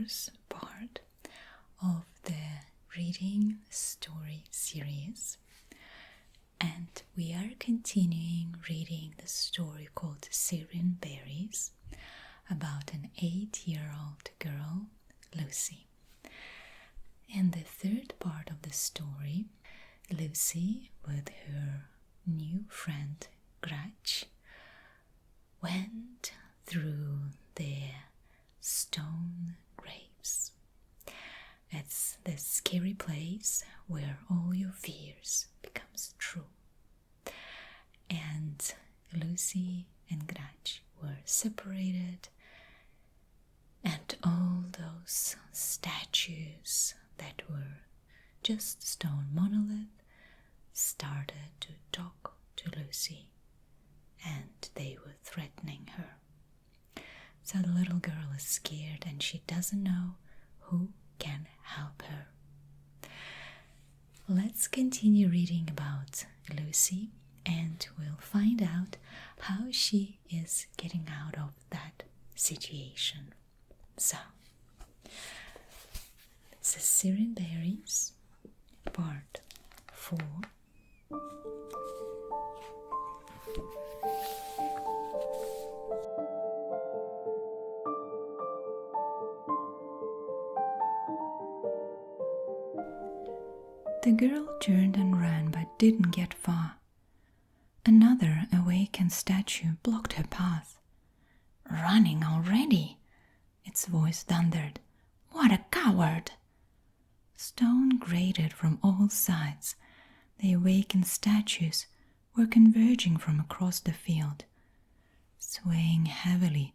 fourth part of the reading story series, and we are continuing reading the story called Sirin Berries about an 8-year-old girl, Lucy. In the third part of the story, Lucy, with her new friend Gratch, went through the stone graves. It's the scary place where all your fears becomes true. And Lucy and Grach were separated, and all those statues that were just stone monolith started to talk to Lucy, and they were threatening her. So the little girl is scared and she doesn't know who can help her. Let's continue reading about Lucy, and we'll find out how she is getting out of that situation. So, this is Sirin Berries, part 4. The girl turned and ran but didn't get far. Another awakened statue blocked her path. "Running already?" its voice thundered. "What a coward!" Stone grated from all sides. The awakened statues were converging from across the field. Swaying heavily,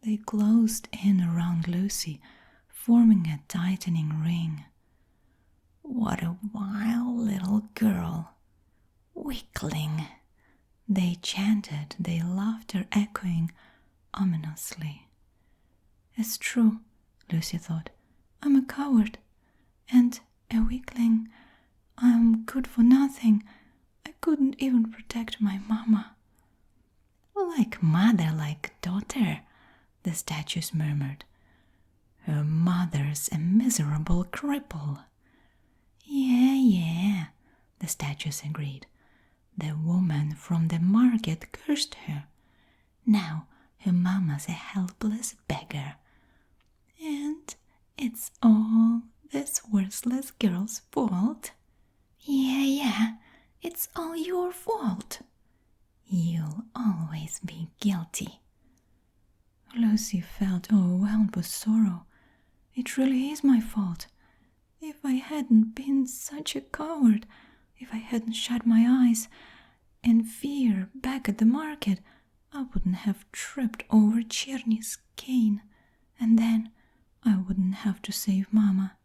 they closed in around Lucy, forming a tightening ring. "What a wild little girl! Weakling!" they chanted, their laughter echoing ominously. "It's true," Lucy thought. "I'm a coward and a weakling. I'm good for nothing. I couldn't even protect my mama." "Like mother, like daughter," the statues murmured. "Her mother's a miserable cripple." Yeah, the statues agreed. "The woman from the market cursed her. Now her mama's a helpless beggar. And it's all this worthless girl's fault." Yeah, it's all your fault. "You'll always be guilty." Lucy felt overwhelmed with sorrow. It really is my fault. If I hadn't been such a coward, if I hadn't shut my eyes in fear back at the market, I wouldn't have tripped over Cherny's cane, and then I wouldn't have to save Mama.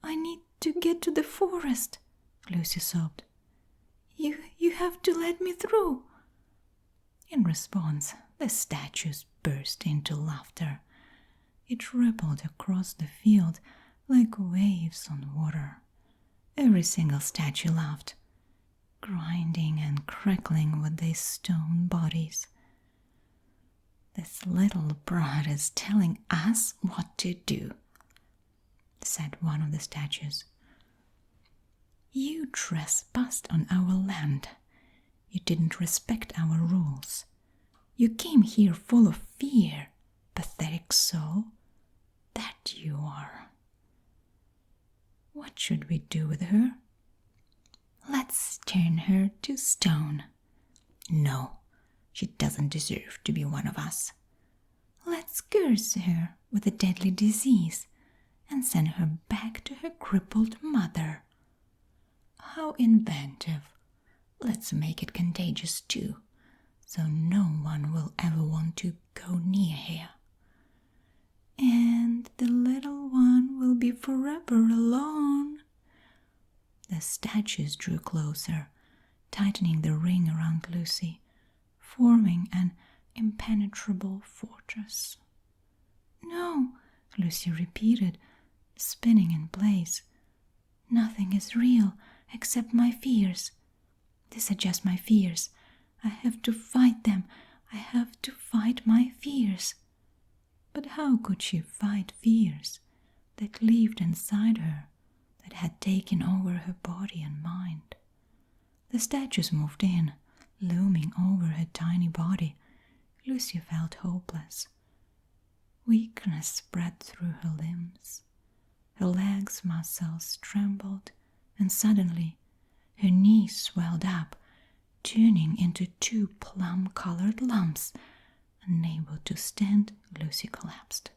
"I need to get to the forest," Lucy sobbed. You have to let me through." In response, the statues burst into laughter. It rippled across the field like waves on water. Every single statue laughed, grinding and crackling with their stone bodies. "This little brat is telling us what to do," said one of the statues. "You trespassed on our land. You didn't respect our rules. You came here full of fear, pathetic soul. That you are. What should we do with her?" "Let's turn her to stone." "No, she doesn't deserve to be one of us." "Let's curse her with a deadly disease and send her back to her crippled mother." "How inventive. Let's make it contagious too, so no one will ever want to go near her." "And the little one will be forever alone." The statues drew closer, tightening the ring around Lucy, forming an impenetrable fortress. "No," Lucy repeated, spinning in place. "Nothing is real except my fears. These are just my fears. I have to fight them. I have to fight my fears." But how could she fight fears that lived inside her, that had taken over her body and mind? The statues moved in, looming over her tiny body. Lucy felt hopeless. Weakness spread through her limbs. Her legs' muscles trembled, and suddenly her knees swelled up, turning into two plum-colored lumps. Unable to stand, Lucy collapsed.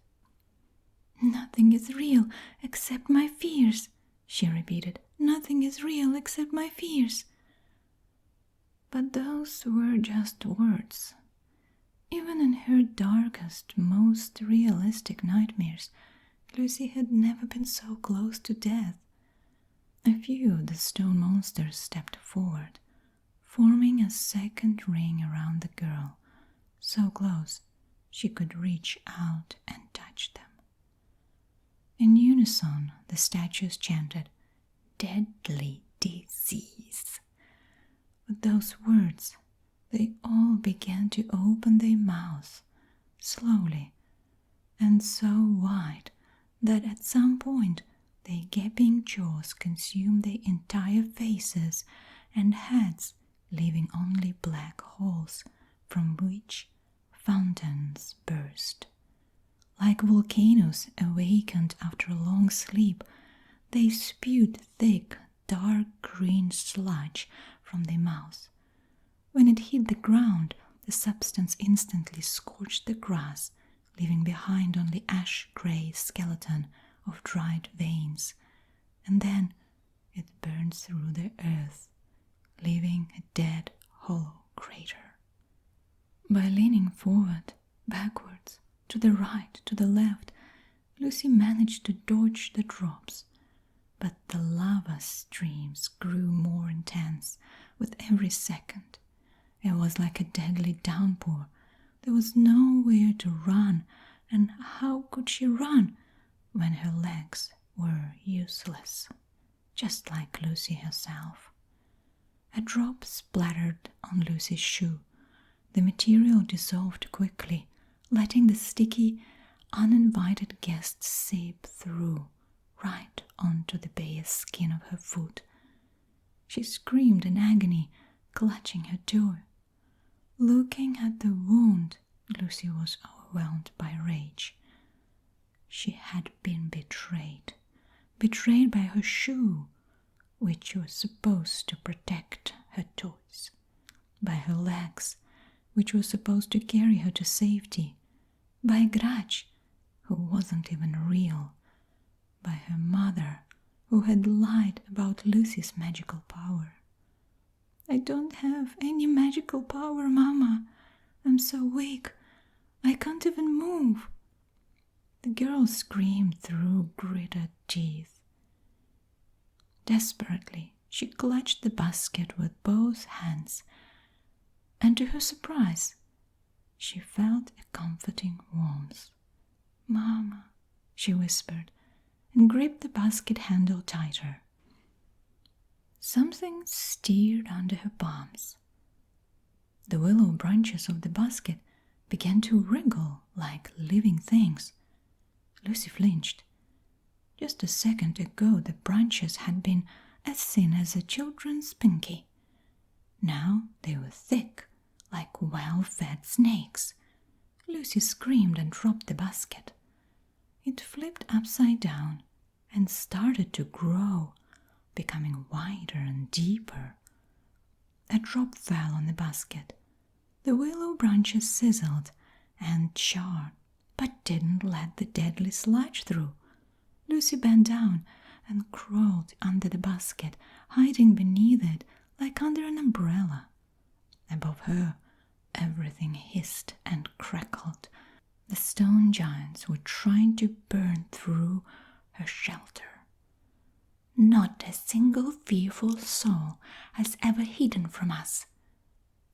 "Nothing is real except my fears," she repeated. "Nothing is real except my fears." But those were just words. Even in her darkest, most realistic nightmares, Lucy had never been so close to death. A few of the stone monsters stepped forward, forming a second ring around the girl, so close she could reach out and touch them. In unison, the statues chanted, "Deadly disease." With those words, they all began to open their mouths, slowly, and so wide that at some point their gaping jaws consumed their entire faces and heads, leaving only black holes from which fountains burst. Like volcanoes awakened after a long sleep, they spewed thick, dark green sludge from their mouths. When it hit the ground, the substance instantly scorched the grass, leaving behind only ash-gray skeleton of dried veins, and then it burned through the earth, leaving a dead, hollow crater. By leaning forward, backwards, to the right, to the left, Lucy managed to dodge the drops, but the lava streams grew more intense with every second. It was like a deadly downpour. There was nowhere to run, and how could she run when her legs were useless, just like Lucy herself? A drop splattered on Lucy's shoe. The material dissolved quickly, letting the sticky, uninvited guest seep through right onto the bare skin of her foot. She screamed in agony, clutching her toe. Looking at the wound, Lucy was overwhelmed by rage. She had been betrayed by her shoe, which was supposed to protect her toes, by her legs, which was supposed to carry her to safety, by Gratch, who wasn't even real, by her mother, who had lied about Lucy's magical power. "I don't have any magical power, Mama. I'm so weak. I can't even move." The girl screamed through gritted teeth. Desperately, she clutched the basket with both hands, and to her surprise, she felt a comforting warmth. "Mama," she whispered, and gripped the basket handle tighter. Something stirred under her palms. The willow branches of the basket began to wriggle like living things. Lucy flinched. Just a second ago the branches had been as thin as a children's pinky. Now they were thick, like well-fed snakes. Lucy screamed and dropped the basket. It flipped upside down and started to grow, becoming wider and deeper. A drop fell on the basket. The willow branches sizzled and charred, but didn't let the deadly sludge through. Lucy bent down and crawled under the basket, hiding beneath it like under an umbrella. Above her, everything hissed and crackled. The stone giants were trying to burn through her shelter. "Not a single fearful soul has ever hidden from us,"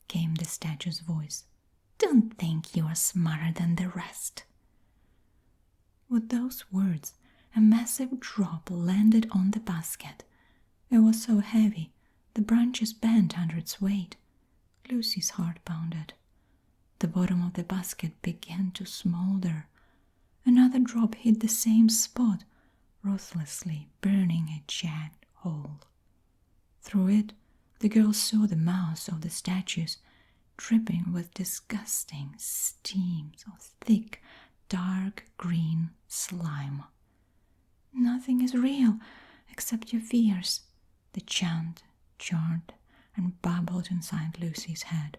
came the statue's voice. "Don't think you are smarter than the rest." With those words, a massive drop landed on the basket. It was so heavy, the branches bent under its weight. Lucy's heart pounded. The bottom of the basket began to smolder. Another drop hit the same spot, ruthlessly burning a jagged hole. Through it, the girl saw the mouths of the statues dripping with disgusting steams of thick, dark green slime. "Nothing is real except your fears," the chant jarred and babbled inside Lucy's head.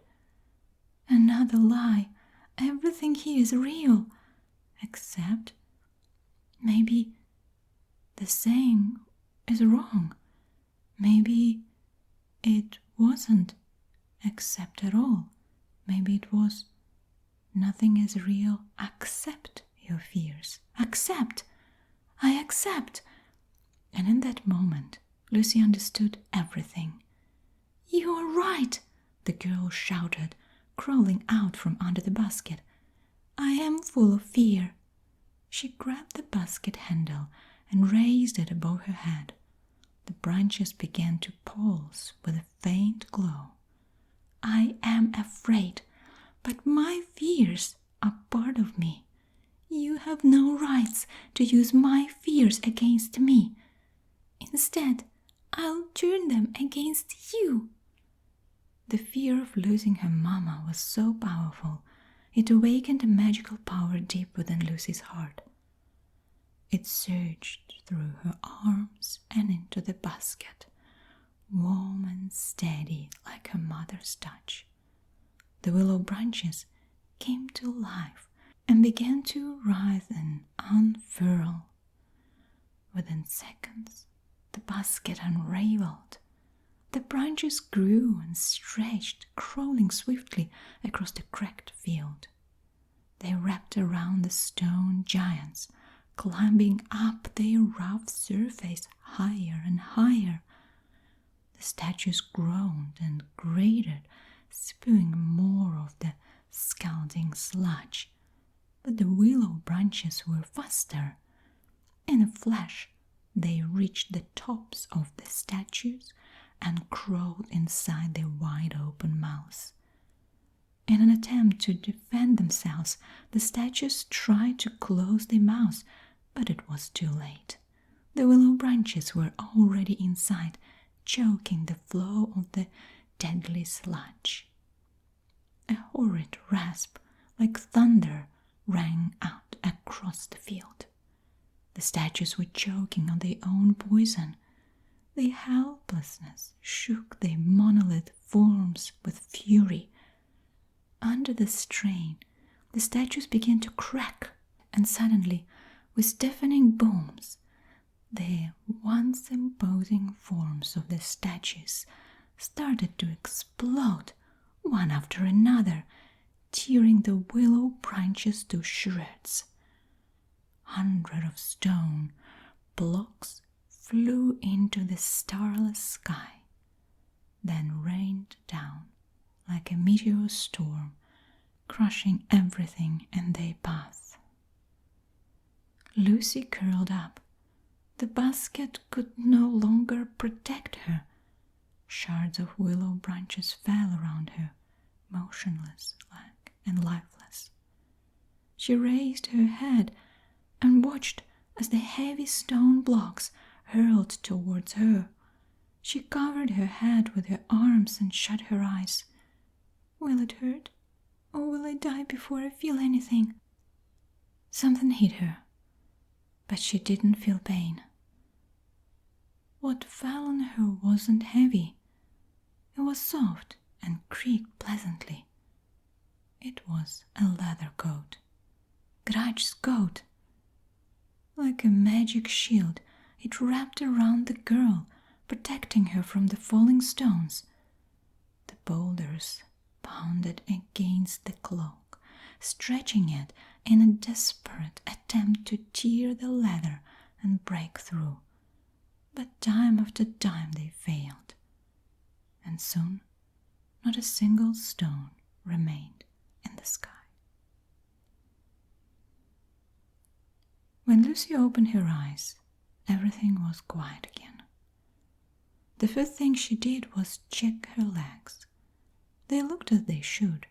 "Another lie. Everything here is real, except maybe the saying is wrong. Maybe it wasn't except at all. Maybe it was nothing is real except your fears. Accept! I accept!" And in that moment, Lucy understood everything. "You are right," the girl shouted, crawling out from under the basket. "I am full of fear." She grabbed the basket handle and raised it above her head. The branches began to pulse with a faint glow. "I am afraid, but my fears are part of me. You have no rights to use my fears against me. Instead, I'll turn them against you." The fear of losing her mama was so powerful, it awakened a magical power deep within Lucy's heart. It surged through her arms and into the basket, warm and steady like her mother's touch. The willow branches came to life and began to writhe and unfurl. Within seconds, the basket unraveled. The branches grew and stretched, crawling swiftly across the cracked field. They wrapped around the stone giants, climbing up their rough surface higher and higher. The statues groaned and grated, spewing more of the scalding sludge. But the willow branches were faster. In a flash, they reached the tops of the statues and crawled inside their wide-open mouths. In an attempt to defend themselves, the statues tried to close their mouths, but it was too late. The willow branches were already inside, choking the flow of the deadly sludge. A horrid rasp, like thunder, rang out across the field. The statues were choking on their own poison. Their helplessness shook their monolith forms with fury. Under the strain, the statues began to crack, and suddenly, with deafening booms, the once imposing forms of the statues started to explode, one after another, tearing the willow branches to shreds. Hundreds of stone blocks flew into the starless sky, then rained down like a meteor storm, crushing everything in their path. Lucy curled up. The basket could no longer protect her. Shards of willow branches fell around her, motionless and lifeless. She raised her head and watched as the heavy stone blocks hurled towards her. She covered her head with her arms and shut her eyes. "Will it hurt? Or will I die before I feel anything?" Something hit her, but she didn't feel pain. What fell on her wasn't heavy. It was soft and creaked pleasantly. It was a leather coat. Gratch's coat. Like a magic shield, it wrapped around the girl, protecting her from the falling stones. The boulders pounded against the cloak, stretching it in a desperate attempt to tear the leather and break through. But time after time they failed, and soon not a single stone remained in the sky. When Lucy opened her eyes, everything was quiet again. The first thing she did was check her legs. They looked as they should.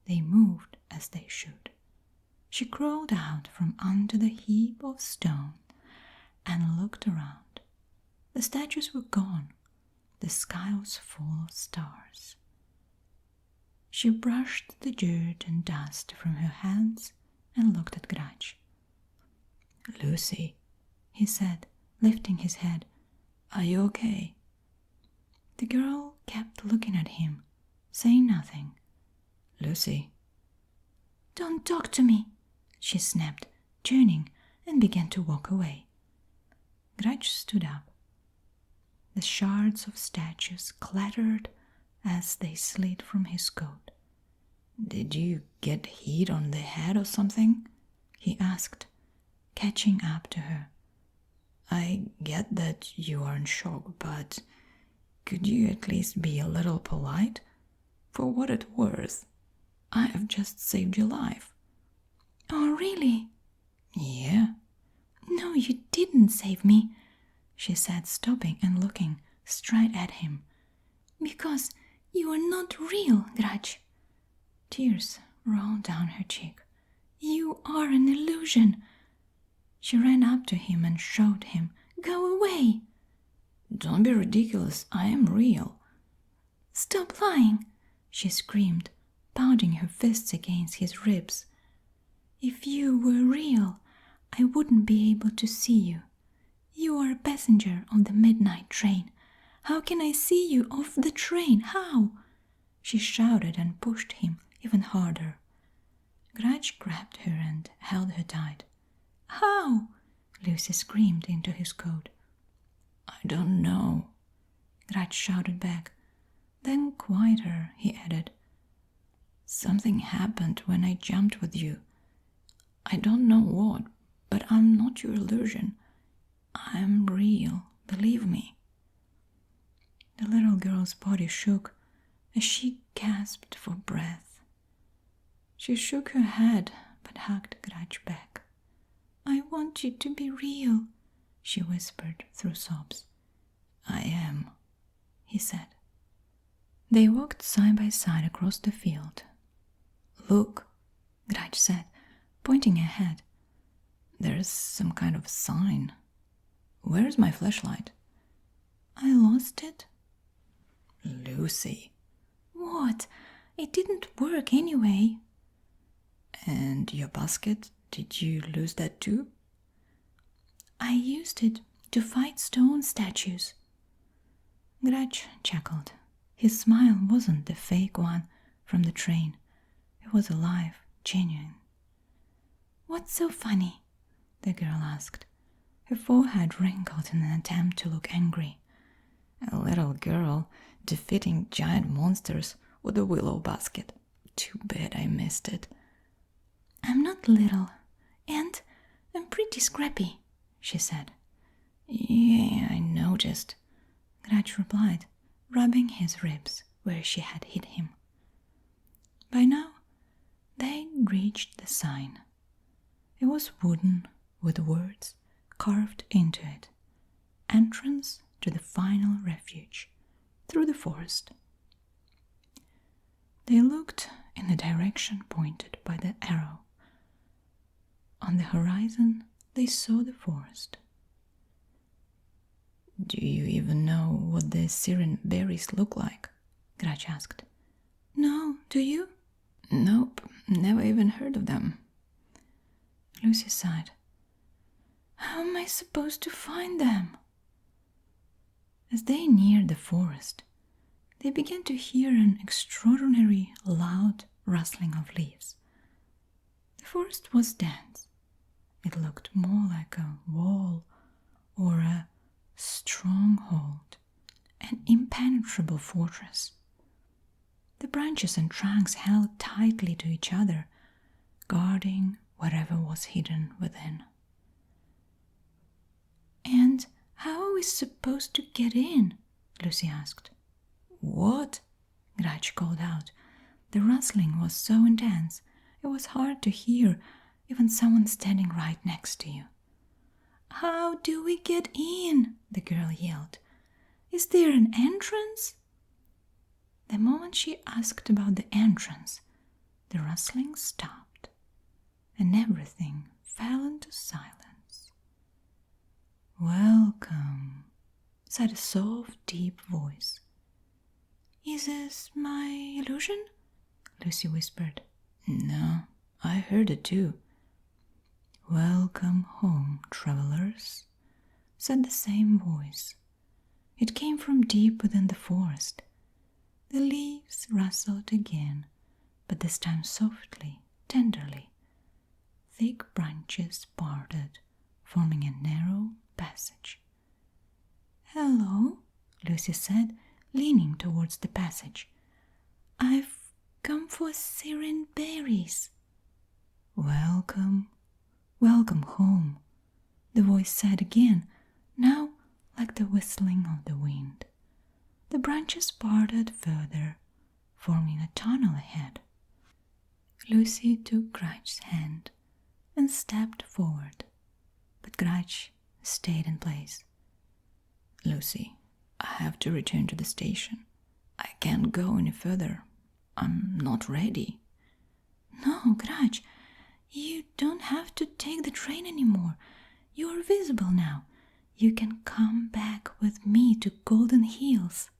They moved as they should. She crawled out from under the heap of stone and looked around. The statues were gone. The sky was full of stars. She brushed the dirt and dust from her hands and looked at Gratch. "Lucy," he said, lifting his head, "are you okay?" The girl kept looking at him, saying nothing. "Lucy." "Don't talk to me," she snapped, turning, and began to walk away. Gratch stood up. The shards of statues clattered as they slid from his coat. "Did you get hit on the head or something?" he asked, catching up to her. "I get that you are in shock, but could you at least be a little polite? For what it's worth, I have just saved your life." "Oh, really?" "Yeah." "No, you didn't save me," she said, stopping and looking straight at him. "Because you are not real, Gratch." Tears rolled down her cheek. "You are an illusion." She ran up to him and showed him. "Go away." "Don't be ridiculous, I am real." "Stop lying," she screamed, pounding her fists against his ribs. "If you were real, I wouldn't be able to see you. You are a passenger on the midnight train. How can I see you off the train? How?" She shouted and pushed him even harder. Gratch grabbed her and held her tight. "How?" Lucy screamed into his coat. "I don't know," Gratch shouted back. Then quieter, he added, "Something happened when I jumped with you. I don't know what, but I'm not your illusion. I'm real, believe me." The little girl's body shook as she gasped for breath. She shook her head but hugged Gratch back. "I want you to be real," she whispered through sobs. "I am," he said. They walked side by side across the field. "Look," Gratch said, pointing ahead. "There's some kind of sign. Where's my flashlight?" "I lost it." "Lucy." "What? It didn't work anyway." "And your basket, did you lose that too?" "I used it to fight stone statues." Gratch chuckled. His smile wasn't the fake one from the train. It was alive, genuine. "What's so funny?" the girl asked. Her forehead wrinkled in an attempt to look angry. "A little girl defeating giant monsters with a willow basket. Too bad I missed it." "I'm not little, and I'm pretty scrappy," she said. "Yeah, I noticed," Gratch replied, rubbing his ribs where she had hit him. By now, they reached the sign. It was wooden, with words carved into it. Entrance to the final refuge, through the forest. They looked in the direction pointed by the arrow. On the horizon, they saw the forest. "Do you even know what the Sirin Berries look like?" Gratch asked. "No, do you?" "Nope, never even heard of them." Lucy sighed. "How am I supposed to find them?" As they neared the forest, they began to hear an extraordinary loud rustling of leaves. The forest was dense. It looked more like a wall or a stronghold, an impenetrable fortress. The branches and trunks held tightly to each other, guarding whatever was hidden within. "And how are we supposed to get in?" Lucy asked. "What?" Gratch called out. The rustling was so intense, it was hard to hear even someone standing right next to you. "How do we get in?" the girl yelled. "Is there an entrance?" The moment she asked about the entrance, the rustling stopped. and everything fell into silence. "Welcome," said a soft, deep voice. "Is this my illusion?" Lucy whispered. "No, I heard it too." "Welcome home, travelers," said the same voice. It came from deep within the forest. The leaves rustled again, but this time softly, tenderly. Thick branches parted, forming a narrow passage. "Hello," Lucy said, leaning towards the passage. "I've come for Sirin Berries." "Welcome, welcome home," the voice said again, now like the whistling of the wind. The branches parted further, forming a tunnel ahead. Lucy took Gratch's hand and stepped forward, but Gratch stayed in place. "Lucy, I have to return to the station. I can't go any further. I'm not ready." "No, Gratch, you don't have to take the train anymore. You're visible now. You can come back with me to Golden Hills."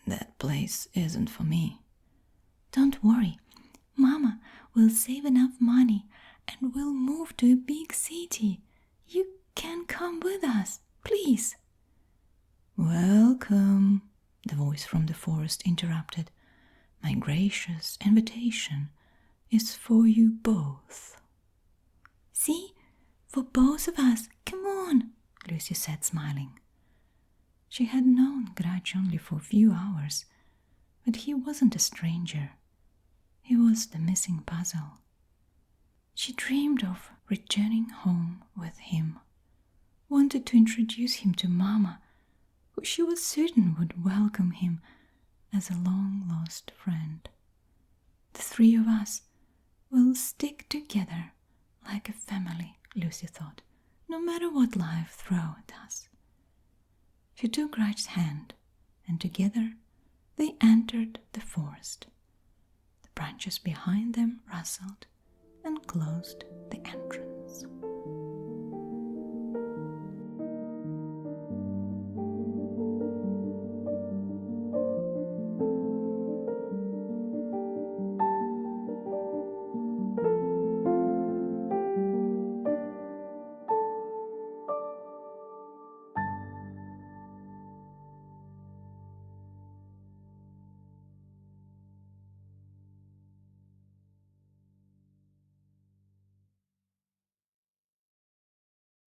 "That place isn't for me." "Don't worry. Mama will save enough money and we'll move to a big city. You can come with us, please." "Welcome," the voice from the forest interrupted. "My gracious invitation is for you both." "See? For both of us. Come on," Lucy said, smiling. She had known Gratch only for a few hours, but he wasn't a stranger. He was the missing puzzle. She dreamed of returning home with him, wanted to introduce him to Mama, who she was certain would welcome him as a long-lost friend. "The three of us will stick together like a family," Lucy thought, "no matter what life throws at us." She took Gratch's hand, and together they entered the forest. The branches behind them rustled and closed the entrance.